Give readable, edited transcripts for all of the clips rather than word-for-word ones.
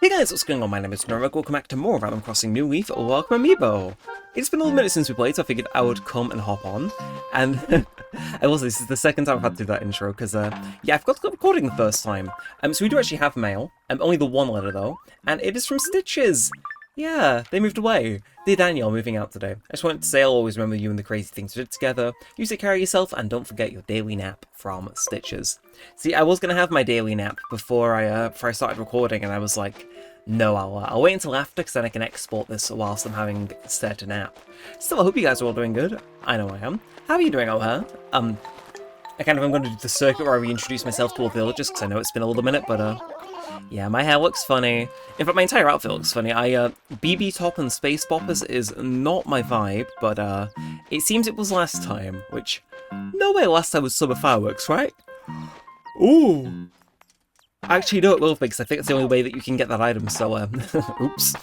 Hey guys, what's going on? My name is Neremik. Welcome back to more of Animal Crossing New Leaf. Welcome, Amiibo! It's been a little minute since we played, so I figured I would come and hop on. And I will say, this is the second time I've had to do that intro, because, yeah, I forgot to go recording the first time. So we do actually have mail, only the one letter though, and it is from Stitches! Yeah, they moved away. Dear Daniel, moving out today. I just wanted to say I'll always remember you and the crazy things we did together. You take care of yourself, and don't forget your daily nap from Stitches. See, I was going to have my daily nap before I started recording, and I was like, no, I'll wait until after, because then I can export this whilst I'm having said a nap. Still, I hope you guys are all doing good. I know I am. How are you doing out here? I'm going to do the circuit where I reintroduce myself to all the villagers, because I know it's been a little minute, but, yeah, my hair looks funny. In fact, my entire outfit looks funny. BB top and space boppers is not my vibe, but, it seems it was last time, which, no way last time was summer fireworks, right? Ooh! Actually, no, it will be, because I think it's the only way that you can get that item, so, oops.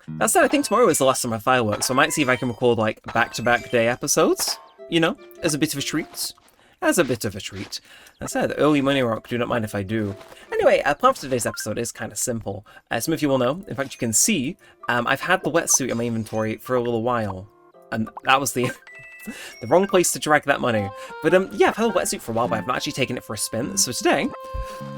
That said, I think tomorrow is the last summer fireworks, so I might see if I can record, like, back-to-back day episodes, you know, as a bit of a treat. As a bit of a treat. That said, early money rock, do not mind if I do. Anyway, plan for today's episode is kind of simple. Some of you will know, in fact you can see, I've had the wetsuit in my inventory for a little while. And that was the wrong place to drag that money. But yeah, I've had a wetsuit for a while, but I've not actually taken it for a spin. So today,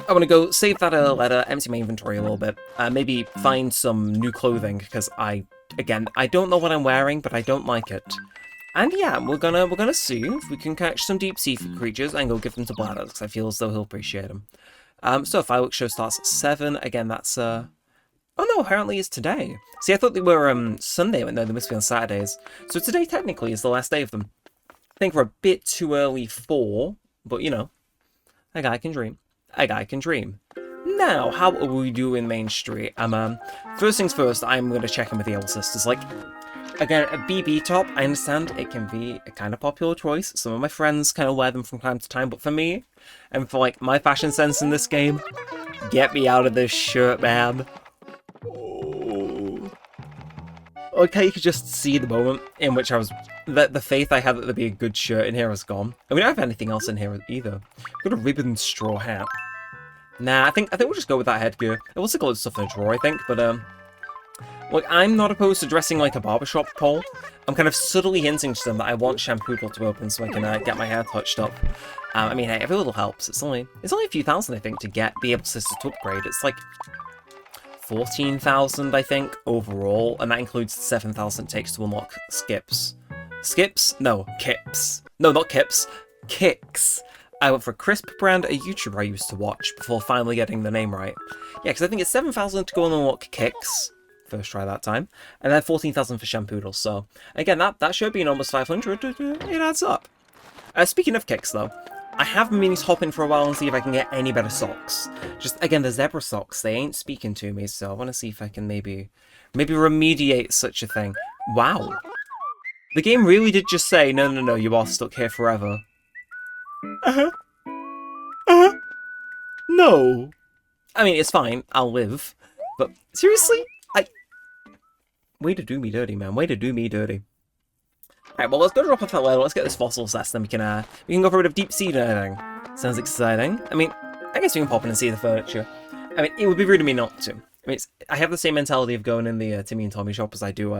I want to go save that letter, empty my inventory a little bit, maybe find some new clothing, because I don't know what I'm wearing, but I don't like it. And yeah, we're gonna see if we can catch some deep sea creatures and go give them to Bladders, because I feel as though he'll appreciate them. So fireworks show starts at 7. Again, that's oh no, apparently it's today. See, I thought they were Sunday, but no, they must be on Saturdays. So today technically is the last day of them. I think we're a bit too early for, but you know, a guy can dream. A guy can dream. Now, how are we doing Main Street? First things first, I'm gonna check in with the Owl Sisters. Like, again, a BB top, I understand it can be a kind of popular choice. Some of my friends kind of wear them from time to time, but for me, and for like my fashion sense in this game, get me out of this shirt, man. Oh. Okay, you could just see the moment in which I was, the faith I had that there'd be a good shirt in here is gone. And we don't have anything else in here either. Got a ribbon straw hat. Nah, I think we'll just go with that headgear. It was a lot of stuff in a drawer, I think, but look, I'm not opposed to dressing like a barbershop pole. I'm kind of subtly hinting to them that I want Shampoodle to open so I can get my hair touched up. I mean, hey, every little helps. It's only a few thousand, I think, to get the Able Sister to upgrade. It's like 14,000, I think, overall, and that includes the 7,000 it takes to unlock skips. Skips? No, kips. No, not kips. Kicks. I went for Crisp Brand, a YouTuber I used to watch, before finally getting the name right. Yeah, because I think it's 7,000 to go and unlock kicks. First try that time. And then 14,000 for Shampoodle, so again, that should be an almost 500. It adds up. Speaking of kicks, though, I have been meaning to hop in for a while and see if I can get any better socks. Just, again, the zebra socks, they ain't speaking to me, so I want to see if I can maybe remediate such a thing. Wow. The game really did just say, no, you are stuck here forever. No. I mean, it's fine, I'll live. But, seriously? Way to do me dirty, man. Way to do me dirty. Alright, well, let's go drop off that letter. Let's get this fossil assessed, then we can go for a bit of deep sea diving. Sounds exciting. I mean, I guess we can pop in and see the furniture. I mean, it would be rude of me not to. I mean, I have the same mentality of going in the Timmy and Tommy shop as I do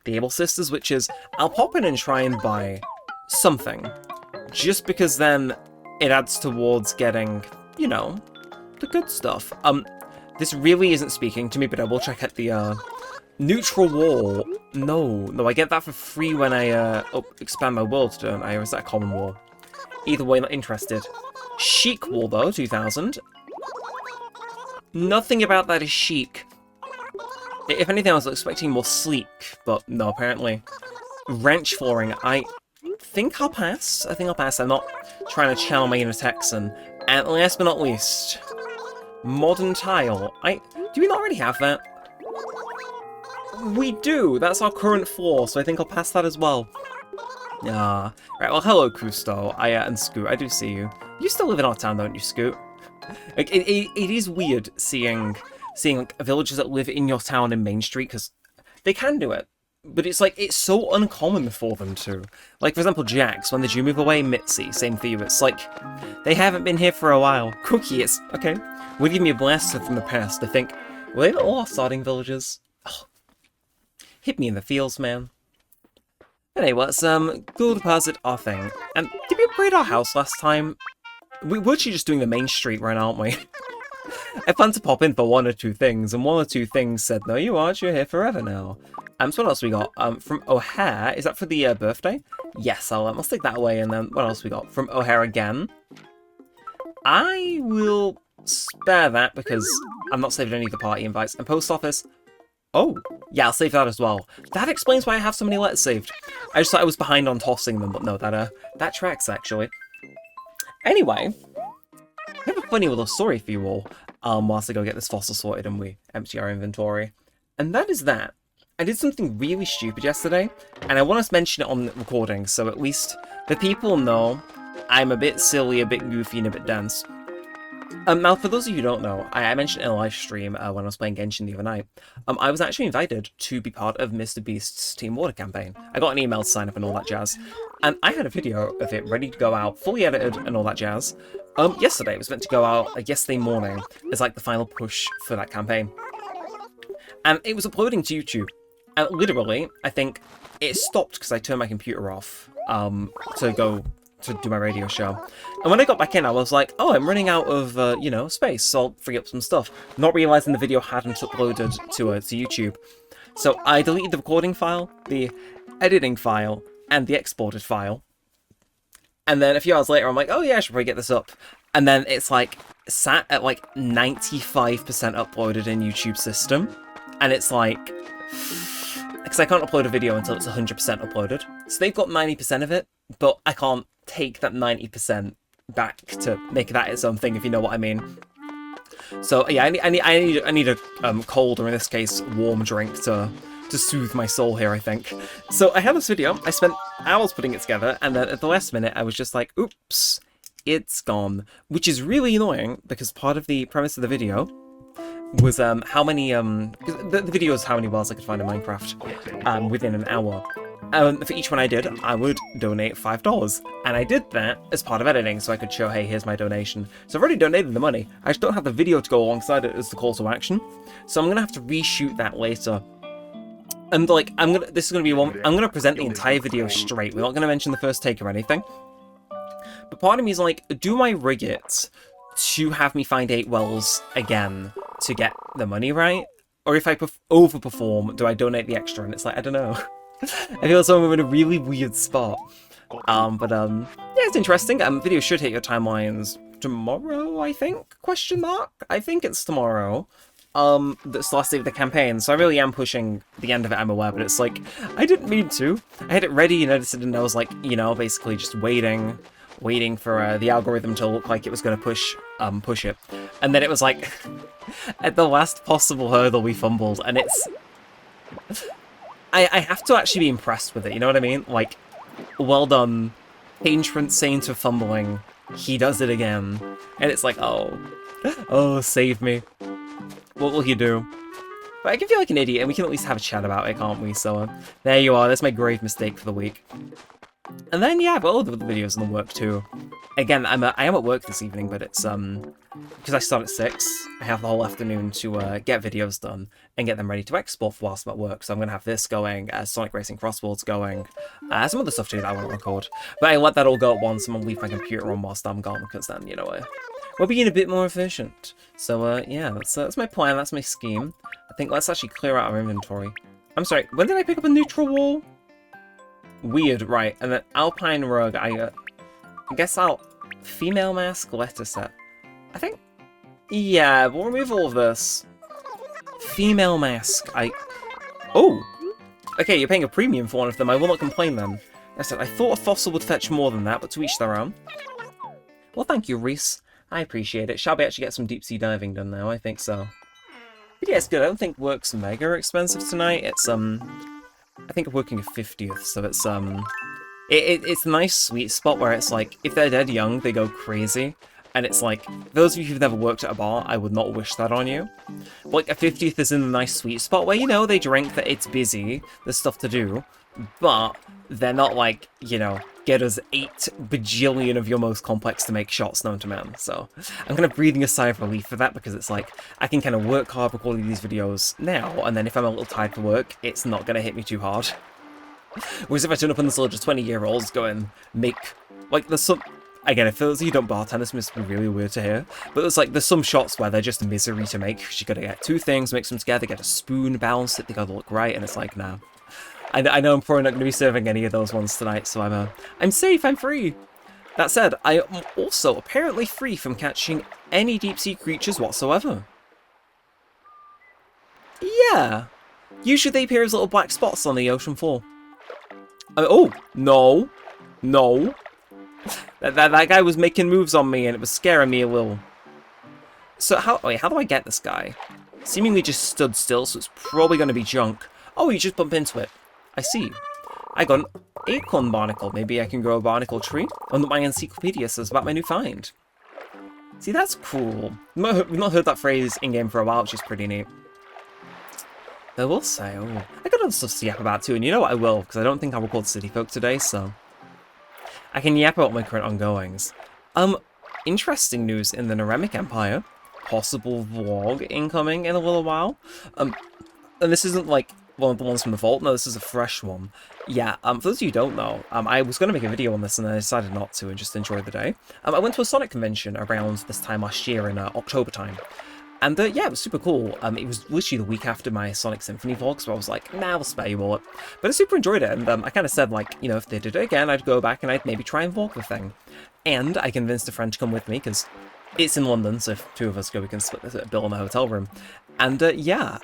the Able Sisters, which is, I'll pop in and try and buy something. Just because then it adds towards getting, you know, the good stuff. This really isn't speaking to me, but I will check out the, Neutral wall. No, I get that for free when I expand my world, don't I? Or is that a common wall? Either way, not interested. Chic wall, though, 2,000. Nothing about that is chic. If anything, I was expecting more sleek, but no, apparently. Wrench flooring, I think I'll pass. I'm not trying to channel my inner Texan. And last but not least, modern tile. Do we not already have that? We do! That's our current floor, so I think I'll pass that as well. Right, well, hello, Kusto. And Scoot, I do see you. You still live in our town, don't you, Scoot? Like, it is weird seeing like, villagers that live in your town in Main Street, because they can do it. But it's like, it's so uncommon for them to. Like, for example, Jax, when did you move away? Mitzi, same for you. It's like, they haven't been here for a while. Cookie, it's, okay. Would give me a blaster from the past. I think Were they all starting villages? Oh, hit me in the feels, man. Anyway, let's go deposit our thing. And did we upgrade our house last time? We're actually just doing the main street right now, aren't we? I plan to pop in for one or two things, and one or two things said, no you aren't, you're here forever now. So what else we got? From O'Hare, is that for the birthday? Yes, I'll stick that away, and then what else we got? From O'Hare again. I will spare that because I'm not saving any of the party invites. And post office, oh, yeah, I'll save that as well. That explains why I have so many letters saved. I just thought I was behind on tossing them, but no, that tracks actually. Anyway, I have a funny little story for you all, whilst I go get this fossil sorted and we empty our inventory. And that is that. I did something really stupid yesterday, and I want to mention it on the recording, so at least the people know I'm a bit silly, a bit goofy, and a bit dense. Now, for those of you who don't know, I mentioned in a live stream when I was playing Genshin the other night, I was actually invited to be part of Mr. Beast's Team Water campaign. I got an email to sign up and all that jazz, and I had a video of it ready to go out, fully edited and all that jazz. Yesterday, it was meant to go out yesterday morning as like the final push for that campaign. And it was uploading to YouTube. And literally, I think it stopped because I turned my computer off to go to do my radio show. And when I got back in, I was like, oh, I'm running out of, you know, space, so I'll free up some stuff. Not realizing the video hadn't uploaded to YouTube. So I deleted the recording file, the editing file, and the exported file. And then a few hours later, I'm like, oh yeah, I should probably get this up. And then it's like, sat at like 95% uploaded in YouTube system. And it's like, because I can't upload a video until it's 100% uploaded. So they've got 90% of it, but I can't take that 90% back to make that its own thing, if you know what I mean. So yeah, I need a cold, or in this case, warm drink to soothe my soul here, I think. So I had this video, I spent hours putting it together, and then at the last minute I was just like, oops, it's gone. Which is really annoying, because part of the premise of the video was how many, the video is how many wells I could find in Minecraft within an hour. For each one I did, I would donate $5. And I did that as part of editing, so I could show, hey, here's my donation. So I've already donated the money, I just don't have the video to go alongside it as the call to action. So I'm gonna have to reshoot that later. And like, I'm gonna present the entire video straight. We're not gonna mention the first take or anything. But part of me is like, do I rig it to have me find 8 wells again to get the money right? Or if I overperform, do I donate the extra? And it's like, I don't know. I feel as though I'm in a really weird spot. Yeah, it's interesting. Video should hit your timelines tomorrow, I think? Question mark? I think it's tomorrow. That's the last day of the campaign, so I really am pushing the end of it, I'm aware, but it's like, I didn't mean to. I had it ready and edited, and I was like, you know, basically just waiting for the algorithm to look like it was going to push it. And then it was like, at the last possible hurdle we fumbled, and it's... I have to actually be impressed with it, you know what I mean? Like, well done, patron saint of fumbling, he does it again. And it's like, oh, save me. What will he do? But I can feel like an idiot, and we can at least have a chat about it, can't we? So, there you are, that's my grave mistake for the week. And then, yeah, I've got all the videos in the work too. Again, I am at work this evening, but it's, because I start at 6, I have the whole afternoon to get videos done and get them ready to export whilst I'm at work. So I'm going to have this going, Sonic Racing Crossworlds going, some other stuff too that I want to record. But I let that all go at once, and I'll leave my computer on whilst I'm gone, because then, you know, we're being a bit more efficient. So, yeah, that's my plan, that's my scheme. I think let's actually clear out our inventory. I'm sorry, when did I pick up a neutral wall? Weird, right, and then Alpine Rug, I guess female mask letter set. I think, yeah, we'll remove all of this. Female mask, oh! Okay, you're paying a premium for one of them, I will not complain then. I said, I thought a fossil would fetch more than that, but to each their own. Well, thank you, Reese. I appreciate it. Shall we actually get some deep sea diving done now? I think so. But yeah, it's good. I don't think work's mega expensive tonight. It's, I think I'm working a 50th, so it's, it's a nice sweet spot where it's like, if they're dead young, they go crazy. And it's like, those of you who've never worked at a bar, I would not wish that on you. But like, a 50th is in a nice sweet spot where, you know, they drink, that it's busy, there's stuff to do. But they're not like, you know, get us 8 bajillion of your most complex to make shots known to man. So I'm kind of breathing a sigh of relief for that, because it's like, I can kind of work hard recording these videos now, and then if I'm a little tired for work, it's not going to hit me too hard. Whereas if I turn up on this little just 20-year-olds go and make, like, there's some, again, if those of you don't bartend, this must be really weird to hear, but it's like, there's some shots where they're just misery to make, because you gotta get 2 things, mix them together, get a spoon, balance it, they gotta look right, and it's like, nah. I know I'm probably not going to be serving any of those ones tonight, so I'm safe, I'm free. That said, I am also apparently free from catching any deep-sea creatures whatsoever. Yeah. Usually they appear as little black spots on the ocean floor. Oh, no. No. That guy was making moves on me, and it was scaring me a little. So how do I get this guy? Seemingly just stood still, so it's probably going to be junk. Oh, you just bump into it. I see. I got an acorn barnacle. Maybe I can grow a barnacle tree? And my encyclopedia says about my new find. See, that's cool. We've not heard that phrase in-game for a while, which is pretty neat. I will say, oh, I got other stuff to yap about too, and you know what, I will, because I don't think I'll record City Folk today, so I can yap about my current ongoings. Interesting news in the Neremik Empire. Possible vlog incoming in a little while. And this isn't like one of the ones from the vault. No, this is a fresh one. Yeah, for those of you who don't know, I was going to make a video on this and I decided not to and just enjoy the day. I went to a Sonic convention around this time last year in October time. And yeah, it was super cool. It was literally the week after my Sonic Symphony vlog, so I was like, nah, I'll spare you all it. But I super enjoyed it, and I kind of said, like, you know, if they did it again, I'd go back and I'd maybe try and vlog the thing. And I convinced a friend to come with me, because it's in London, so if 2 of us go, we can split the bill in the hotel room. And yeah,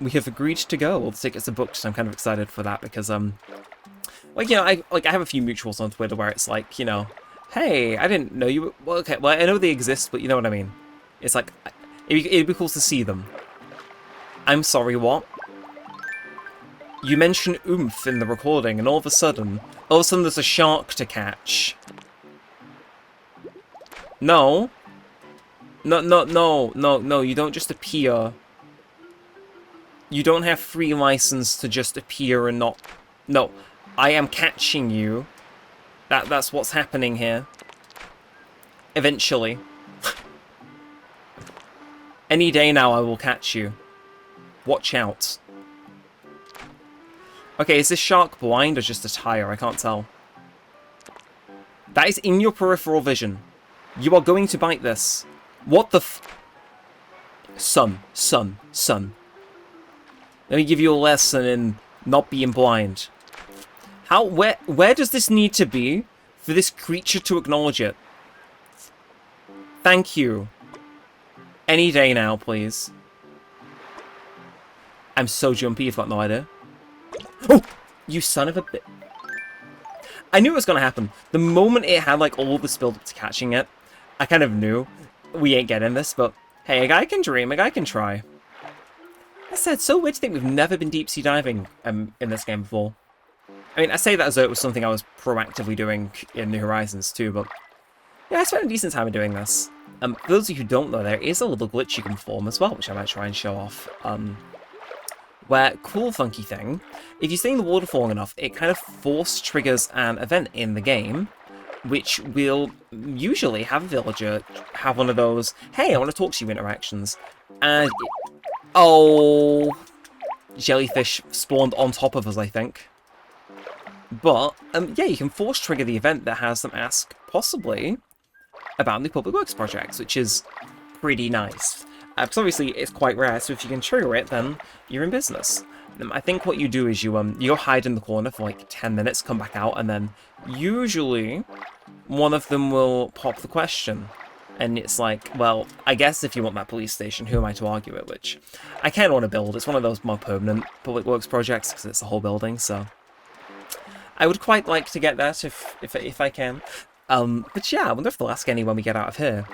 we have agreed to go. All the tickets are booked, so I'm kind of excited for that, because, like, you know, I have a few mutuals on Twitter where it's like, you know, hey, I didn't know you were, well, okay, well, I know they exist, but you know what I mean. It's like, it'd be cool to see them. I'm sorry, what? You mention oomph in the recording, and all of a sudden there's a shark to catch. No. No, you don't just appear. You don't have free license to just appear and not... No, I am catching you. That's what's happening here. Eventually. Any day now I will catch you. Watch out. Okay, is this shark blind or just a tire? I can't tell. That is in your peripheral vision. You are going to bite this. What the Son. Let me give you a lesson in not being blind. Where does this need to be for this creature to acknowledge it? Thank you. Any day now, please. I'm so jumpy, you've got no idea. Oh! You son of a bit. I knew it was going to happen. The moment it had, like, all this build up to catching it, I kind of knew we ain't getting this, but hey, a guy can dream, a guy can try. I said, so weird to think we've never been deep sea diving in this game before. I mean, I say that as though it was something I was proactively doing in New Horizons too, but yeah, I spent a decent time doing this. For those of you who don't know, there is a little glitch you can perform as well, which I might try and show off. Where, cool funky thing, if you stay in the water for long enough, it kind of force triggers an event in the game, which will usually have a villager have one of those, hey, I want to talk to you interactions. And, oh, jellyfish spawned on top of us, I think. But, yeah, you can force trigger the event that has them ask, possibly, about the public works projects, which is pretty nice. Because obviously it's quite rare, so if you can trigger it, then you're in business. I think what you do is you hide in the corner for like 10 minutes, come back out, and then usually one of them will pop the question. And it's like, well, I guess if you want that police station, who am I to argue it? Which I kind of want to build. It's one of those more permanent public works projects because it's a whole building, so I would quite like to get that if I can. But yeah, I wonder if they'll ask any when we get out of here.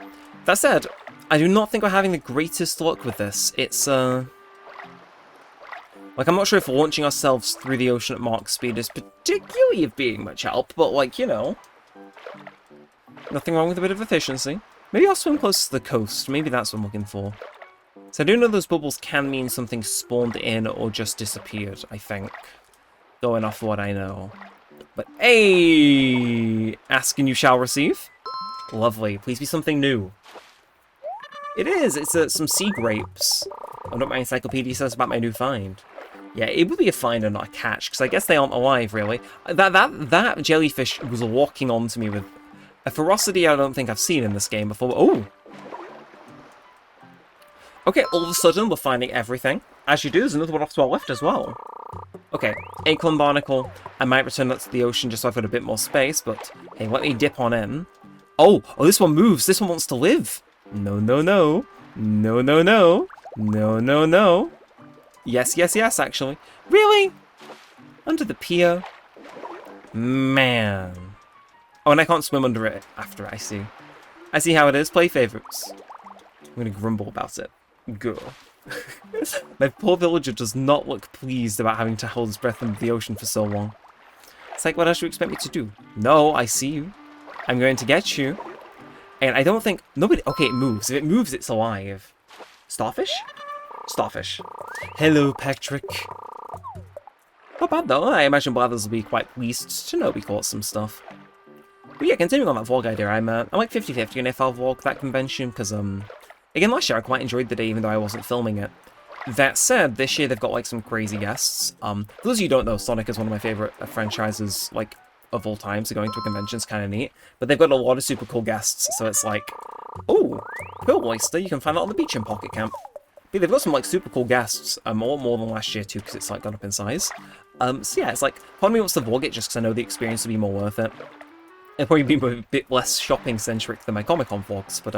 That said, I do not think we're having the greatest luck with this. It's, like, I'm not sure if launching ourselves through the ocean at Mach speed is particularly of being much help, but, like, you know, nothing wrong with a bit of efficiency. Maybe I'll swim close to the coast. Maybe that's what I'm looking for. So I do know those bubbles can mean something spawned in or just disappeared, I think. Going off what I know. But hey, ask and you shall receive. Lovely. Please be something new. It is. It's some sea grapes. Oh, what my encyclopedia says about my new find. Yeah, it would be a find and not a catch, because I guess they aren't alive, really. That jellyfish was walking onto me with a ferocity I don't think I've seen in this game before. Oh! Okay, all of a sudden we're finding everything. As you do, there's another one off to our left as well. Okay, acorn barnacle. I might return that to the ocean just so I've got a bit more space, but hey, let me dip on in. Oh, this one moves. This one wants to live. No, no, no. No, no, no. No, no, no. Yes, yes, yes, actually. Really? Under the pier? Man. Oh, and I can't swim under it after it, I see. I see how it is. Play favorites. I'm going to grumble about it. Go. My poor villager does not look pleased about having to hold his breath under the ocean for so long. It's like, what else do you expect me to do? No, I see you. I'm going to get you. And I don't think... Nobody... Okay, it moves. If it moves, it's alive. Starfish? Starfish. Hello, Patrick. Not bad, though. I imagine Blathers will be quite pleased to know we caught some stuff. But yeah, continuing on that vlog idea, I'm like 50-50 on if I'll vlog that convention, because, again, last year I quite enjoyed the day, even though I wasn't filming it. That said, this year they've got, like, some crazy guests. For those of you who don't know, Sonic is one of my favourite franchises, like, of all time, so going to a convention's kind of neat. But they've got a lot of super cool guests, so it's like, oh, Pearl Oyster, you can find that on the beach in Pocket Camp. But they've got some, like, super cool guests, more than last year, too, because it's, like, gone up in size. So yeah, it's like, part of me wants to vlog it just because I know the experience will be more worth it. It'll probably be a bit less shopping-centric than my Comic-Con vlogs, but,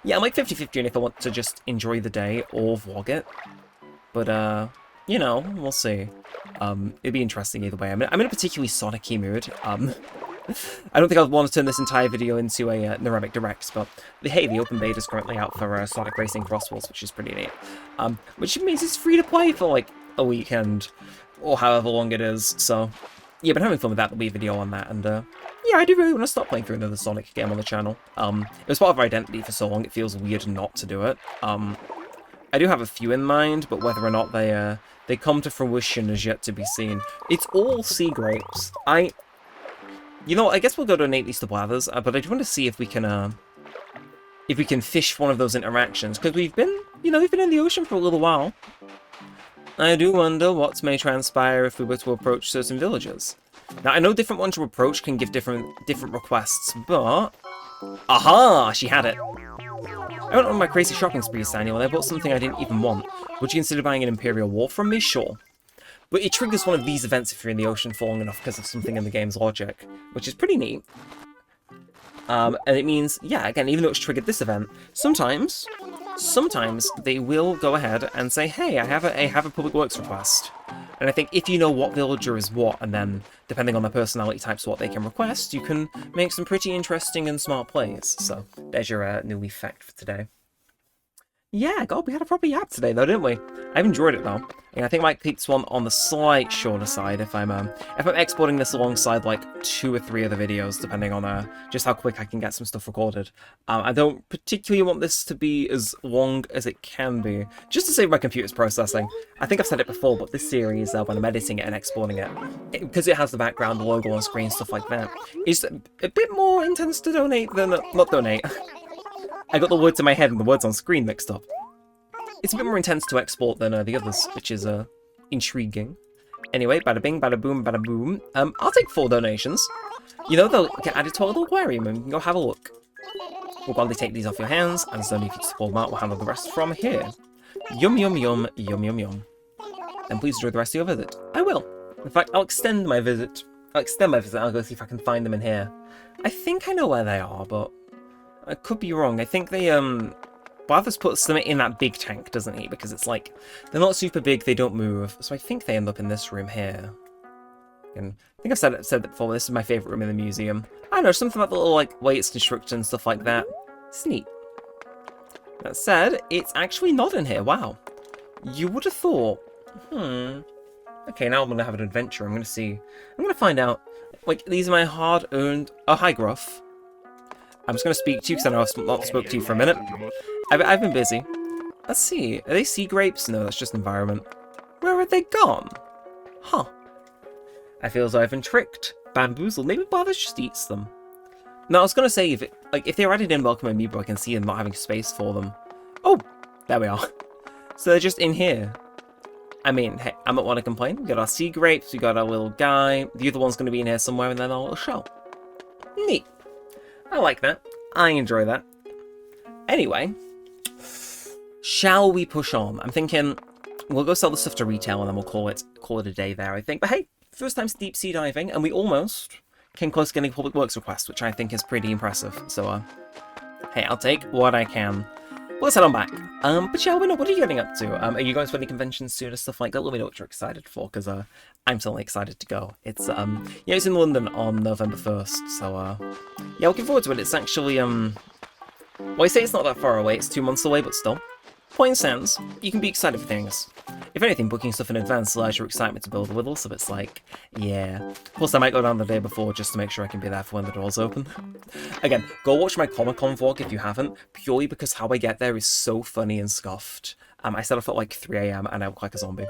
yeah, I'm like 50-50 on if I want to just enjoy the day or vlog it. But, you know, we'll see. It'd be interesting either way. I'm in a particularly Sonic-y mood. I don't think I'd want to turn this entire video into a Neremik Direct, but hey, the open beta is currently out for Sonic Racing Cross Worlds, which is pretty neat. Which means it's free to play for like a weekend, or however long it is. So yeah, been having fun with that. There'll be a video on that, and yeah, I do really want to start playing through another Sonic game on the channel. It was part of our identity for so long, it feels weird not to do it. I do have a few in mind, but whether or not they come to fruition is yet to be seen. It's all sea grapes. You know, I guess we'll go donate these to Blathers, but I do want to see if we can fish one of those interactions, because we've been in the ocean for a little while. I do wonder what may transpire if we were to approach certain villages. Now, I know different ones to approach can give different requests, but... Aha! She had it! I went on my crazy shopping spree, Daniel, and I bought something I didn't even want. Would you consider buying an Imperial War from me? Sure. But it triggers one of these events if you're in the ocean for long enough because of something in the game's logic, which is pretty neat. And it means, yeah, again, even though it's triggered this event, sometimes they will go ahead and say, hey, I have a public works request. And I think if you know what villager is what, and then, depending on their personality types, what they can request, you can make some pretty interesting and smart plays. So, there's your new Leaf fact for today. Yeah, God, we had a proper yap today, though, didn't we? I've enjoyed it, though. And I think I might keep this one on the slight shorter side if I'm exporting this alongside, like, 2 or 3 other videos, depending on just how quick I can get some stuff recorded. I don't particularly want this to be as long as it can be, just to save my computer's processing. I think I've said it before, but this series, when I'm editing it and exporting it, because it has the background, the logo on screen, stuff like that, is a bit more intense to donate than... not donate. I got the words in my head and the words on screen mixed up. It's a bit more intense to export than the others, which is intriguing. Anyway, bada bing, bada boom, bada boom. I'll take 4 donations. You know, they'll get added to our little aquarium and you can go have a look. We'll gladly take these off your hands, and so if you just pull them out, we'll handle the rest from here. Yum, yum, yum, yum, yum, yum. Then please enjoy the rest of your visit. I will. In fact, I'll extend my visit. I'll go see if I can find them in here. I think I know where they are, but... I could be wrong. I think they, Blathers puts them in that big tank, doesn't he? Because it's like, they're not super big, they don't move. So I think they end up in this room here. And I think I've said that before, this is my favourite room in the museum. I don't know, something about the little, like, way it's constructed and stuff like that. It's neat. That said, it's actually not in here, wow. You would have thought, okay, now I'm going to have an adventure, I'm going to find out. Like, these are my hard-earned... Oh, hi, Gruff. I'm just going to speak to you because I know I've not spoke to you for a minute. I've been busy. Let's see. Are they sea grapes? No, that's just environment. Where have they gone? Huh. I feel as though I've been tricked, bamboozled. Maybe Barthas just eats them. No, I was gonna say if they're added in Welcome Amiibo, I can see them not having space for them. Oh, there we are. So they're just in here. I mean, hey, I don't want to complain. We got our sea grapes, we got our little guy. The other one's gonna be in here somewhere, and then our little shell. Neat. I like that. I enjoy that. Anyway, shall we push on? I'm thinking we'll go sell the stuff to retail, and then we'll call it a day there, I think. But hey, first time deep sea diving, and we almost came close to getting a public works request, which I think is pretty impressive. So, hey, I'll take what I can. Let's head on back. But yeah, what are you getting up to? Are you going to any conventions soon or stuff like that? Let me know what you're excited for, because I'm certainly excited to go. It's yeah, it's in London on November 1st, so yeah, looking forward to it. It's actually well, I say it's not that far away. It's 2 months away, but still. Point stands, you can be excited for things. If anything, booking stuff in advance allows your excitement to build a little, so it's like, yeah. Plus, I might go down the day before just to make sure I can be there for when the doors open. Again, go watch my Comic-Con vlog if you haven't, purely because how I get there is so funny and scuffed. I set off at like 3 AM and I look like a zombie.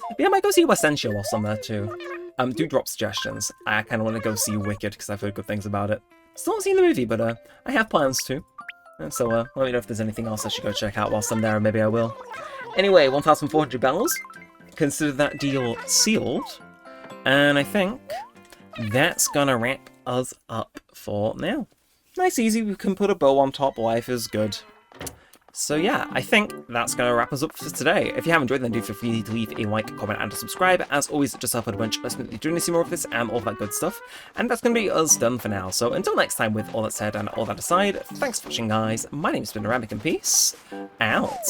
But yeah, I might go see West End show whilst I'm there too. Do drop suggestions. I kind of want to go see Wicked because I've heard good things about it. Still not seen the movie, but I have plans to. So let me know if there's anything else I should go check out whilst I'm there, and maybe I will. Anyway, 1,400 bells. Consider that deal sealed. And I think that's gonna wrap us up for now. Nice, easy, we can put a bow on top, life is good. So yeah, I think that's going to wrap us up for today. If you have enjoyed, then do feel free to leave a like, comment, and a subscribe. As always, it just helps out a bunch. Let's be doing see more of this and all that good stuff. And that's going to be us done for now. So until next time, with all that said and all that aside, thanks for watching, guys. My name's been Neremik, and peace out.